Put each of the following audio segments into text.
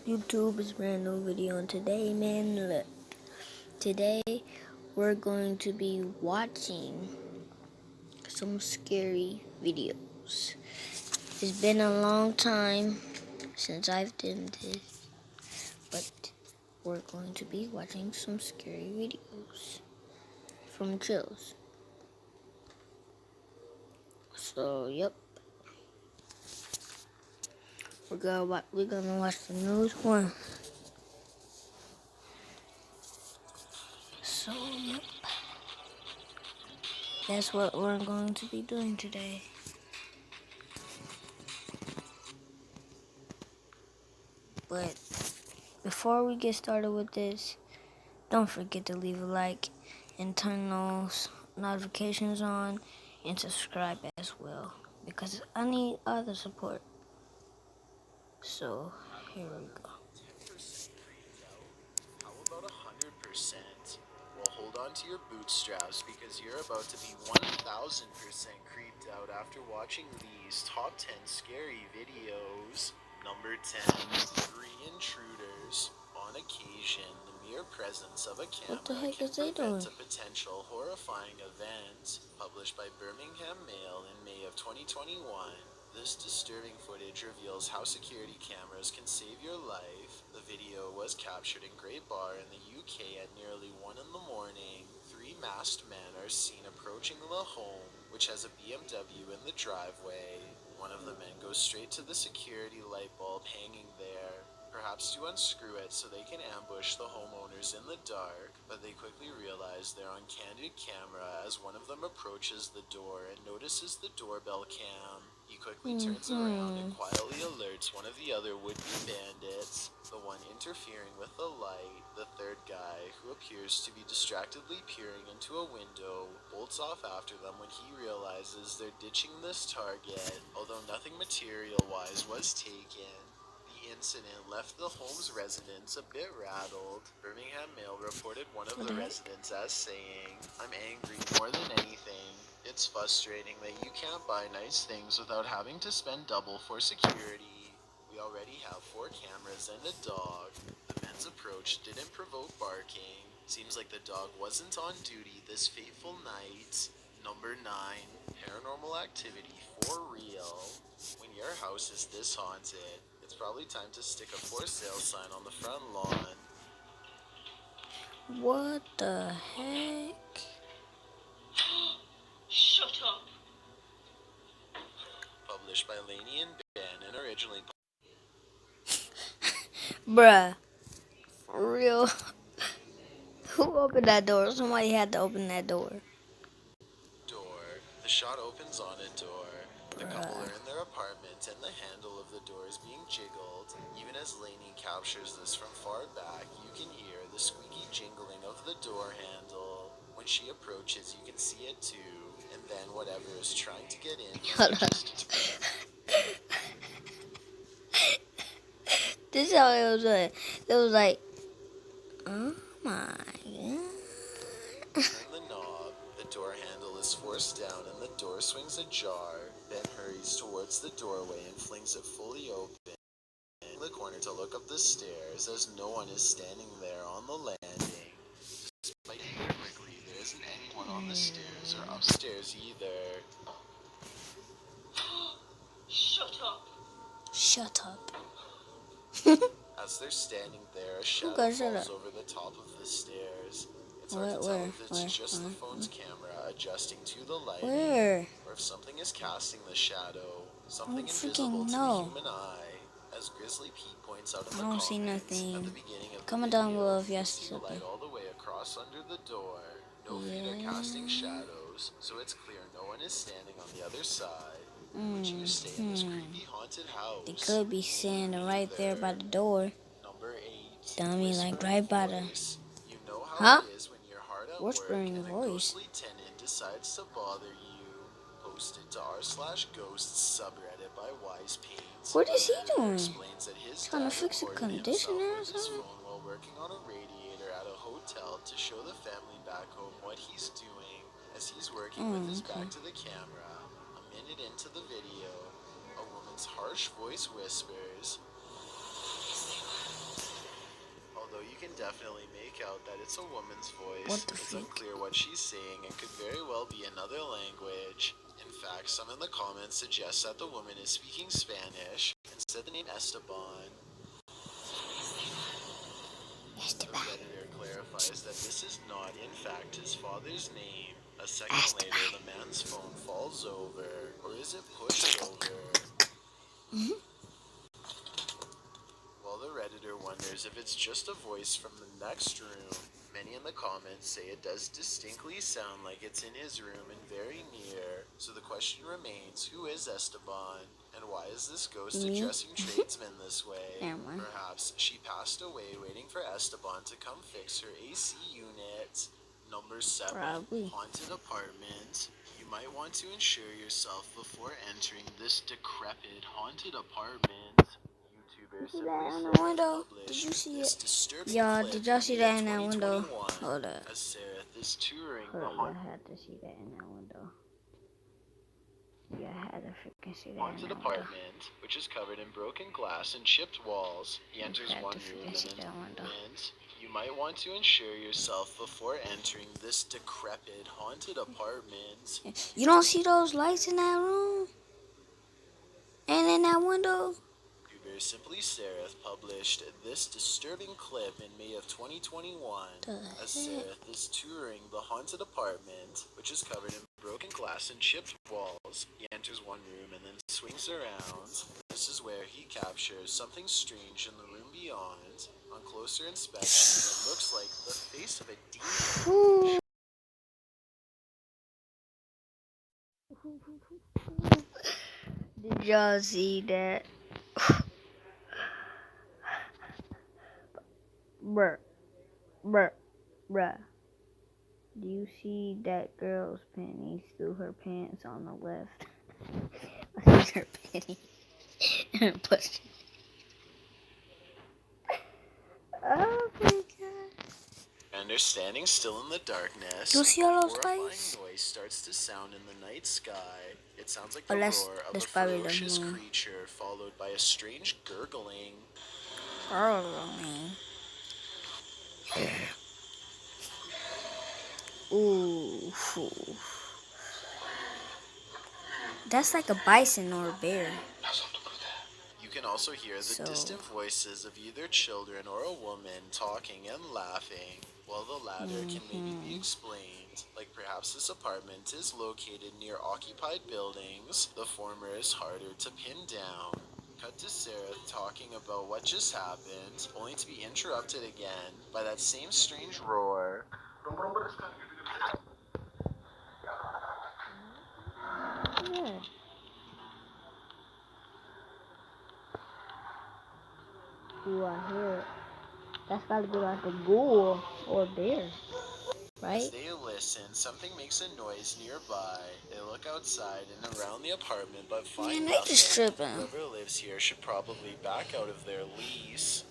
YouTube? It's a brand new video, and today, man, look. Today, we're going to be watching some scary videos. It's been a long time since I've done this, but we're going to be watching some scary videos from Chills. So, yep. We're gonna watch the newest one. So, yep. That's what we're going to be doing today. But before we get started with this, don't forget to leave a like and turn those notifications on and subscribe as well, because I need other support. So here we go. How about 100%? Well, hold on to your bootstraps because you're about to be 1000% creeped out after watching these top 10 scary videos. Number 10, 3 intruders. On occasion, the mere presence of a What the camera heck can is they prevent doing? a potential horrifying event. Published by Birmingham Mail in May of 2021, this disturbing footage reveals how security cameras can save your life. The video was captured in Great Bar in the UK at nearly 1 in the morning. 3 masked men are seen approaching the home, which has a BMW in the driveway. One of the men goes straight to the security light bulb hanging there, perhaps to unscrew it so they can ambush the homeowners in the dark, but they quickly realize they're on candid camera as one of them approaches the door and notices the doorbell cam. He quickly turns around and quietly alerts one of the other would-be bandits, the one interfering with the light. The third guy, who appears to be distractedly peering into a window, bolts off after them when he realizes they're ditching this target, although nothing material-wise was taken. The incident left the home's residents a bit rattled. Birmingham Mail reported one of the residents as saying, "I'm angry more than anything. It's frustrating that you can't buy nice things without having to spend double for security. We already have 4 cameras and a dog." The men's approach didn't provoke barking. Seems like the dog wasn't on duty this fateful night. Number 9, paranormal activity for real. When your house is this haunted, it's probably time to stick a for sale sign on the front lawn. What the heck? Shut up. Published by Laney and Ben and originally Bruh, for real? Who opened that door? Somebody had to open that door. door. The shot opens on a door. The couple Bruh. are in their apartment and the handle of the door is being jiggled. Even as Laney captures this from far back, you can hear the squeaky jingling of the door handle. When she approaches, you can see it too. And then whatever is trying to get in manages to This is how it was like. It was like, oh my god. turn the knob. The door handle is forced down and the door swings ajar. Ben hurries towards the doorway and flings it fully open. In the corner to look up the stairs as no one is standing there on the landing. Despite it quickly, there isn't anyone on the stairs or upstairs either. Shut up. Shut up. As they're standing there, a shadow Okay, shut falls up. over the top of the stairs. It's hard to tell if it's just the phone's camera adjusting to the lighting, Where? or if something is casting the shadow, something I don't invisible freaking to know. the human eye. As Grizzly Pete points out in I the don't comments see nothing. at the beginning of the Comment video, down below if you y'all can see see the light something. all the way across under the door. No feet are casting shadows, so it's clear no one is standing on the other side. Would you stay in this creepy haunted house? They could be standing right there by the door. Number 8, Dummy, like whispering right by the... voice. You know how Huh? it is when you're hard at work Whispering and a voice. ghostly tenant decides to bother you. Posted to r/ghosts subreddit by Wise Paint. What is he The doing? explains that his Trying to dad fix a recorded himself conditioner or with his something? phone while working on a radiator at a hotel to show the family back home what he's doing as he's working with his back to the camera. A minute into the video, a woman's harsh voice whispers, can definitely make out that it's a woman's voice. What the It's freak? unclear what she's saying and could very well be another language. In fact, some in the comments suggest that the woman is speaking Spanish and said the name Esteban. The Redditor clarifies that this is not, in fact, his father's name. A second later, the man's phone falls over, or is it pushed over? While the Redditor wonders if it's just a voice from the next room, many in the comments say it does distinctly sound like it's in his room and very near. So the question remains, who is Esteban? And why is this ghost Me? addressing tradesmen this way? Never mind. Perhaps she passed away waiting for Esteban to come fix her AC unit. Number 7. Probably. Haunted apartment. You might want to ensure yourself before entering this decrepit haunted apartment. YouTuber See that in Simply the Sarah window? published Did you see this it? disturbing Y'all, clip did y'all see that in May that window? 2021 Hold up. as Sarah is touring the Hold up, y'all had to see that in that window. Y'all had to freaking see that in haunted that window. apartment, which is covered in broken glass and chipped walls. He enters had one to room freaking see and that window. you might want to ensure yourself before entering this decrepit haunted apartment. You don't see those lights in that room? And in that window? YouTuber Simply Sarah published this disturbing clip in May of 2021 as Sarah is touring the haunted apartment, which is covered in broken glass and chipped walls. He enters one room and then swings around. This is where he captures something strange in the room beyond. On closer inspection, it looks like the face of a demon. Did y'all see that? Bruh. Do you see that girl's panties through her pants on the left? Her panties. And push. Oh my god. And they're standing still in the darkness. You see all those Horrifying lights? noise starts to sound in the night sky. It sounds like Oh, the that's roar of a probably the ferocious moon. creature, followed by a strange gurgling. Ooh. That's like a bison or a bear. You can also hear the distant voices of either children or a woman talking and laughing. While the latter can maybe be explained, like perhaps this apartment is located near occupied buildings, the former is harder to pin down. Cut to Sarah talking about what just happened, only to be interrupted again by that same strange roar. Yeah. Ooh, I hear it. That's gotta be like a ghoul or a bear, right? As they listen, something makes a noise nearby. They look outside and around the apartment, but find Man, they nothing. just tripping. Whoever lives here should probably back out of their lease.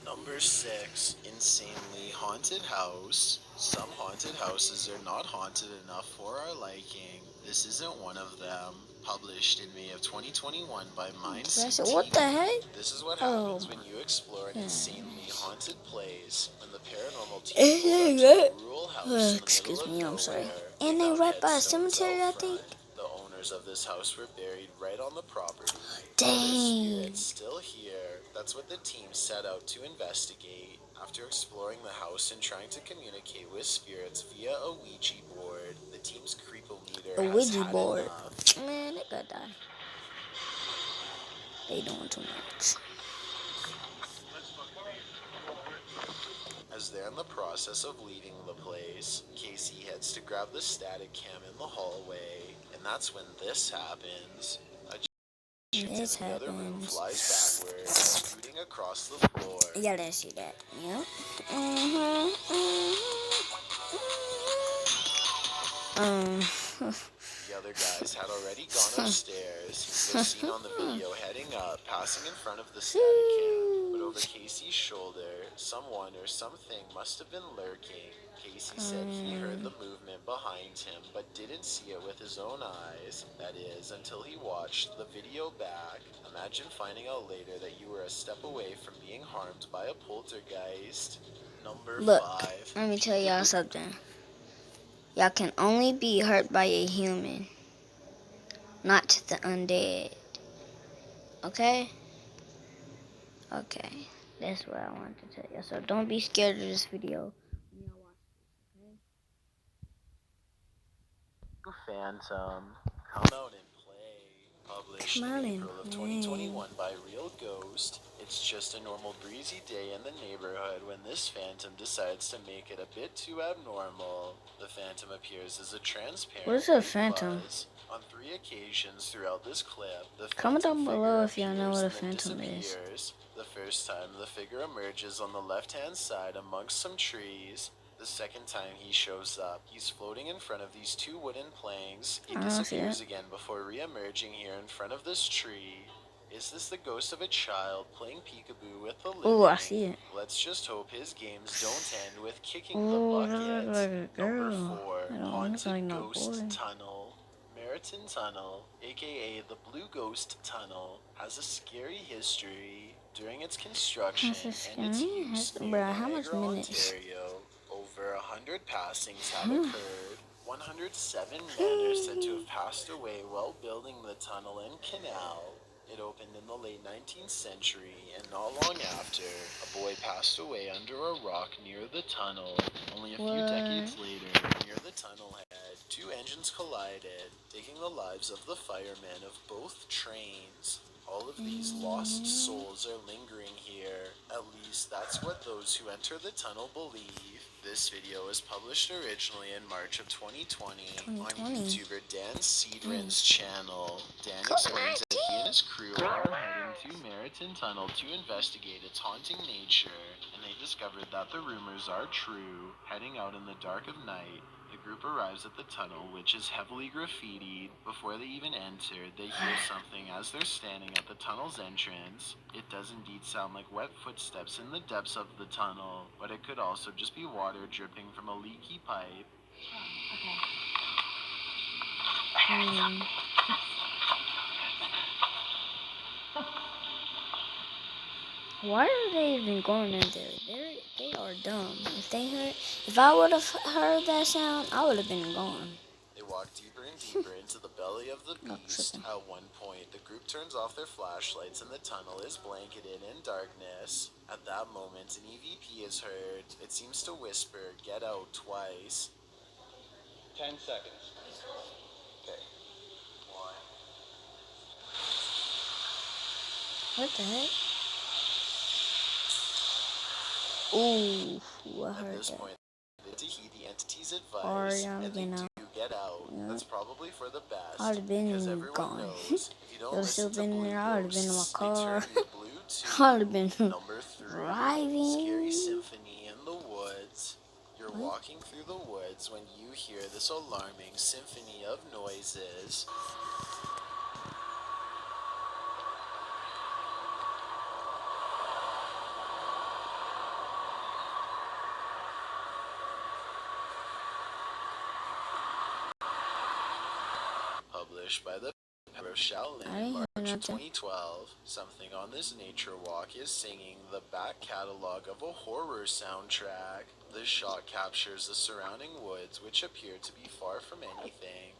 Number 6, insanely haunted house. Some haunted houses are not haunted enough for our liking. This isn't one of them. Published in May of 2021 by Mindseed What the TV. heck? This is what Oh. happens when you explore an insanely haunted place. When the paranormal team And pulled they up to a rural house in the excuse middle of me, I'm sorry. nowhere, And they found right by a headstones cemetery, out I think. front. The owners of this house were buried right on the property. Dang. Are their spirits still here? That's what the team set out to investigate. After exploring the house and trying to communicate with spirits via a Ouija board, the team's creepometer A has Ouija had board. enough. Man, they gotta die. They doing too much. As they're in the process of leaving the place, Casey heads to grab the static cam in the hallway, and that's when this happens. A This in the other room happens. flies backwards, scooting across the floor. Y'all didn't see that. Yep. The other guys had already gone upstairs. They're seen on the video heading up, passing in front of the static cam. But over Casey's shoulder, someone or something must have been lurking. Casey said he heard the movement behind him, but didn't see it with his own eyes. That is, until he watched the video back. Imagine finding out later that you were a step away from being harmed by a poltergeist. Number Look, 5. let me tell y'all something. Y'all can only be hurt by a human, not the undead. Okay? Okay. That's what I wanted to tell y'all. So don't be scared of this video. Phantom, Come Out and Play, published Come in out and April of play. 2021 by Real Ghost. It's just a normal breezy day in the neighborhood when this phantom decides to make it a bit too abnormal. The phantom appears as a transparent What is a white phantom? buzz. On 3 occasions throughout this clip, the Comment phantom down figure below if y'all know appears what a and then phantom is. disappears. The first time, the figure emerges on the left-hand side amongst some trees. The second time he shows up, he's floating in front of these 2 wooden planks. He I don't see disappears it. again before re-emerging here in front of this tree. Is this the ghost of a child playing peekaboo with the living? Oh, I see it. Let's just hope his games don't end with kicking Oh, the that bucket. looks like a Number girl. 4, I don't look Haunted like no Ghost boy. Tunnel. Meriton Tunnel, aka the Blue Ghost Tunnel, has a scary history. During its construction Has a and its scary use near bruh, how much Niagara, minutes? Ontario, over 100 passings have occurred. 107 men are said to have passed away while building the tunnel and canal. It opened in the late 19th century, and not long after, a boy passed away under a rock near the tunnel. Only a few decades later, near the tunnel head, 2 engines collided, taking the lives of the firemen of both trains. All of these lost souls are lingering here. At least that's what those who enter the tunnel believe. This video was published originally in March of 2020 on YouTuber Dan Seedrin's channel. Dan explains that he and his crew are heading to Meriton Tunnel to investigate its haunting nature, and they discovered that the rumors are true. Heading out in the dark of night, the group arrives at the tunnel, which is heavily graffitied. Before they even enter, they hear something as they're standing at the tunnel's entrance. It does indeed sound like wet footsteps in the depths of the tunnel, but it could also just be water dripping from a leaky pipe. Why are they even going in there? They are dumb. If I would have heard that sound, I would have been gone. They walk deeper and deeper into the belly of the beast. At one point, the group turns off their flashlights and the tunnel is blanketed in darkness. At that moment, an EVP is heard. It seems to whisper, "Get out," twice. 10 seconds. Okay. 1. What the heck? Ooh, I At heard this that. point, to heed the entity's Sorry, advice, I'm and they getting out. do get out. Yeah. That's probably for the best, I would have because been everyone gone. knows if you don't If I was still listen to been blue there, I would have been in my ghosts, they car. turn you blue too. I would have been Number 3, driving. Scary Symphony in the Woods. You're walking through the woods when you hear this alarming symphony of noises. Published by the of Shaolin in March of 2012. Something on this nature walk is singing the back catalog of a horror soundtrack. This shot captures the surrounding woods, which appear to be far from anything.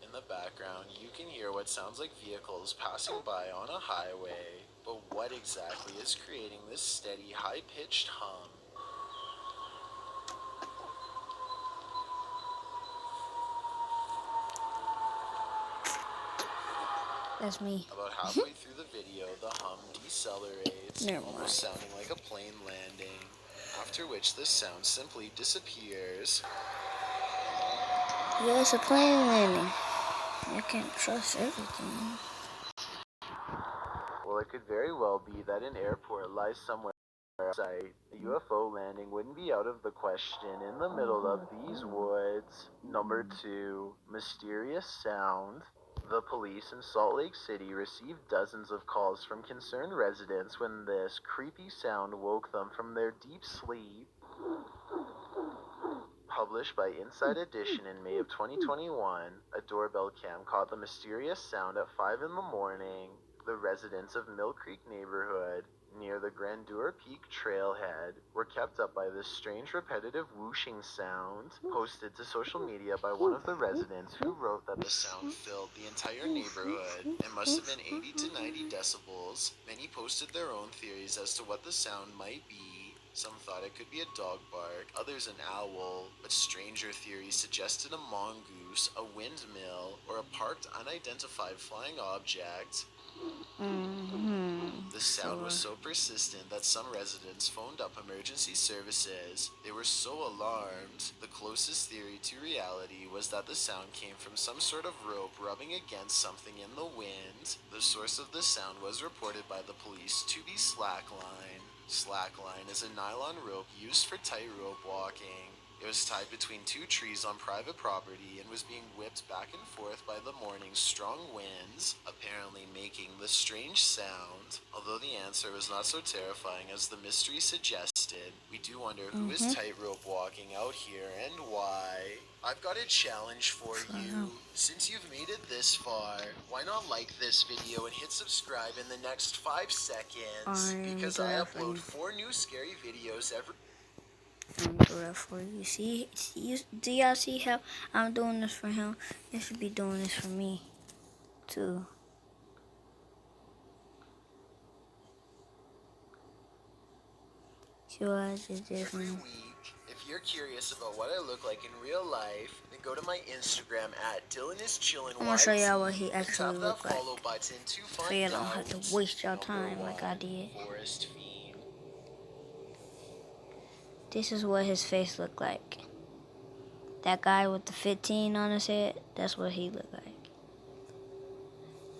In the background, you can hear what sounds like vehicles passing by on a highway. But what exactly is creating this steady, high-pitched hum? That's me. About halfway through the video, the hum decelerates, almost sounding like a plane landing, after which the sound simply disappears. Yeah, it's a plane landing. You can't trust everything. Well, it could very well be that an airport lies somewhere outside. A UFO landing wouldn't be out of the question in the middle of these woods. Number 2, mysterious sound. The police in Salt Lake City received dozens of calls from concerned residents when this creepy sound woke them from their deep sleep. Published by Inside Edition in May of 2021, a doorbell cam caught the mysterious sound at 5 in the morning. The residents of Mill Creek neighborhood near the Grandeur Peak trailhead were kept up by this strange repetitive whooshing sound posted to social media by one of the residents who wrote that the sound filled the entire neighborhood and must have been 80 to 90 decibels. Many posted their own theories as to what the sound might be. Some thought it could be a dog bark, others an owl, but stranger theories suggested a mongoose, a windmill, or a parked unidentified flying object. The sound was so persistent that some residents phoned up emergency services. They were so alarmed. The closest theory to reality was that the sound came from some sort of rope rubbing against something in the wind. The source of the sound was reported by the police to be slackline. Slackline is a nylon rope used for tightrope walking. It was tied between two trees on private property and was being whipped back and forth by the morning's strong winds, apparently making the strange sound. Although the answer was not so terrifying as the mystery suggested, we do wonder who is tightrope walking out here and why. I've got a challenge for you. Since you've made it this far, why not like this video and hit subscribe in the next 5 seconds? Because I upload 4 new scary videos every I'm doing it for you. Do y'all see how I'm doing this for him? You should be doing this for me, too. See what I just did for every him? week. If you're curious about what I look like in real life, then go to my Instagram at DylanIsChillin'. I'm gonna show y'all what he and actually tap look that like. follow button to So find you don't have out. to waste your time Number like I 1, did. Forest Fiend. This is what his face looked like. That guy with the 15 on his head, that's what he looked like.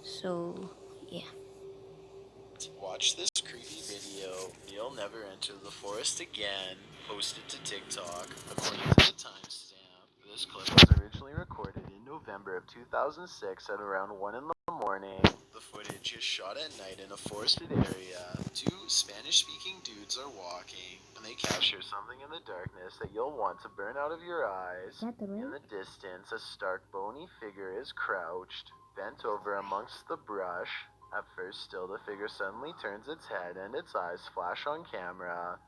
So, yeah. To watch this creepy video, you'll never enter the forest again. Posted to TikTok. According to the timestamp, this clip was originally recorded in November of 2006 at around 1 in the morning. The footage is shot at night in a forested area. 2 Spanish-speaking dudes are walking, and they capture something in the darkness that you'll want to burn out of your eyes. In the distance, a stark, bony figure is crouched, bent over amongst the brush. At first still, the figure suddenly turns its head and its eyes flash on camera.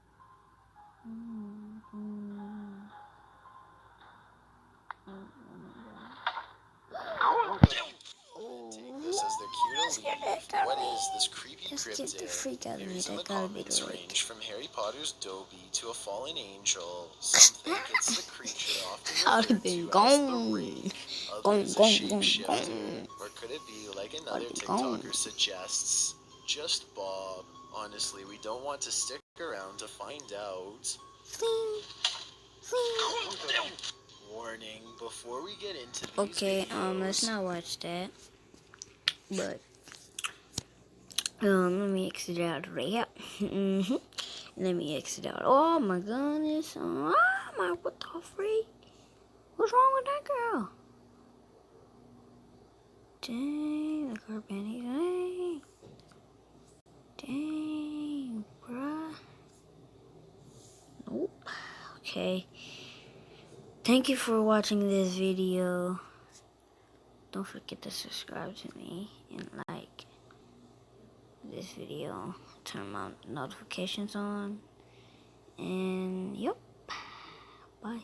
Take this as their cue to leave. What is this creepy Just get the cryptid? freak out of me. Theories in the That gotta be comments the right. range from Harry Potter's Dobby to a fallen angel. Some think it's the creature often I'd have referred been to gone. as the Wraith. Others a shapeshifter. Or could it be like another I'd be gone. TikToker suggests? Just Bob. Honestly, we don't want to stick around to find out. Warning, before we get into these Okay, videos, let's not watch that. But let me exit out right here. Let me exit out. Oh my goodness. Oh my, what the freak? What's wrong with that girl? Dang, look her panties. Dang, bruh. Nope. Okay. Thank you for watching this video. Don't forget to subscribe to me and like this video. Turn my notifications on. And yep. Bye.